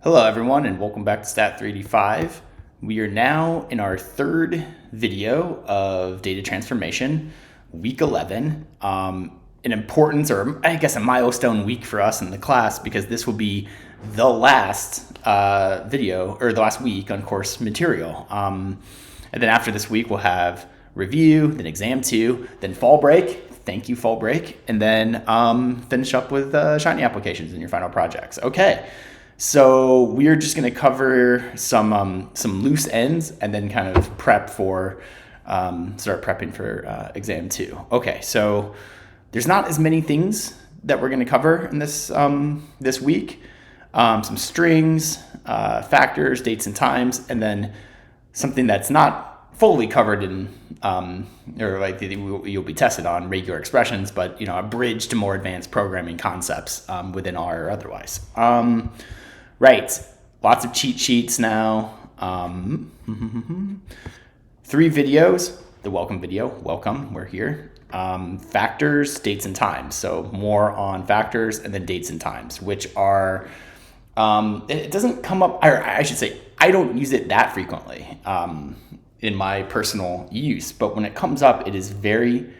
Hello everyone and welcome back to Stat385. We are now in our third video of data transformation, week 11. An importance, or I guess a milestone week for us in the class, because this will be the last video, or the last week on course material. And then after this week we'll have review, then exam 2, then fall break. Thank you, fall break. And then finish up with Shiny applications in your final projects. Okay. So we're just going to cover some loose ends and then kind of prep for start prepping for exam 2. Okay, so there's not as many things that we're going to cover in this this week. Some strings, factors, dates and times, and then something that's not fully covered in or like you'll be tested on, regular expressions, but a bridge to more advanced programming concepts within R or otherwise. Right, lots of cheat sheets now. 3 videos, the welcome video, welcome, we're here. Factors, dates and times, so more on factors and then dates and times, which are, it doesn't come up, or I should say, I don't use it that frequently in my personal use, but when it comes up, it is very,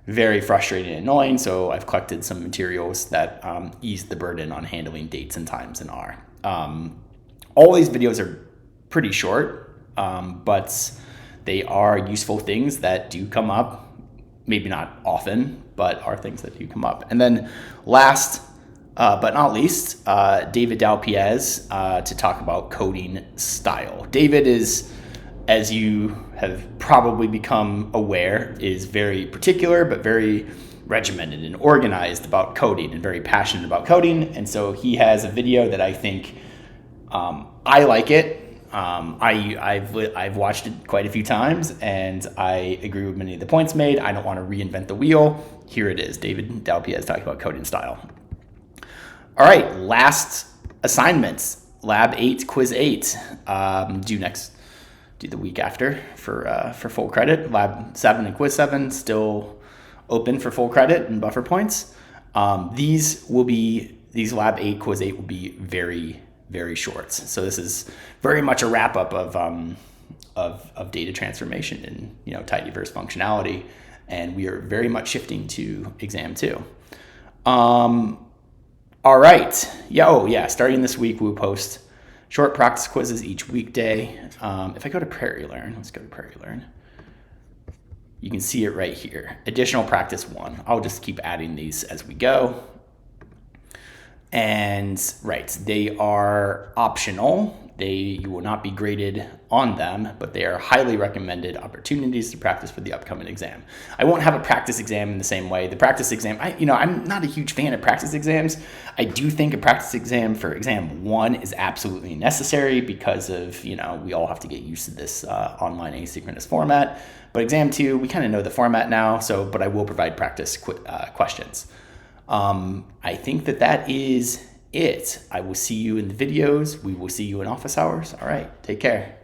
very frustrating and annoying, so I've collected some materials that ease the burden on handling dates and times in R. All these videos are pretty short, but they are useful things that do come up, maybe not often, but are things that do come up. And then last but not least, David Dalpiez to talk about coding style. David is, as you have probably become aware, is very particular but very regimented and organized about coding and very passionate about coding. And so he has a video that I think I like it. I've watched it quite a few times and I agree with many of the points made. I don't want to reinvent the wheel. Here it is, David Dalpiez talking about coding style. All right, last assignments, Lab 8, Quiz 8, do the week after for full credit. Lab 7 and Quiz 7 still open for full credit and buffer points. These Lab 8, Quiz 8 will be very, very short. So this is very much a wrap up of data transformation and tidyverse functionality, and we are very much shifting to exam 2. All right, starting this week we'll post short practice quizzes each weekday. If I go to Prairie Learn, let's go to Prairie Learn. You can see it right here. Additional practice 1. I'll just keep adding these as we go. And right, they are optional. You will not be graded on them, but they are highly recommended opportunities to practice for the upcoming exam. I won't have a practice exam in the same way. The practice exam, I'm not a huge fan of practice exams. I do think a practice exam for exam 1 is absolutely necessary because of, we all have to get used to this online asynchronous format. But exam 2, we kind of know the format now, but I will provide practice questions. I think that is it. I will see you in the videos. We will see you in office hours. All right, take care.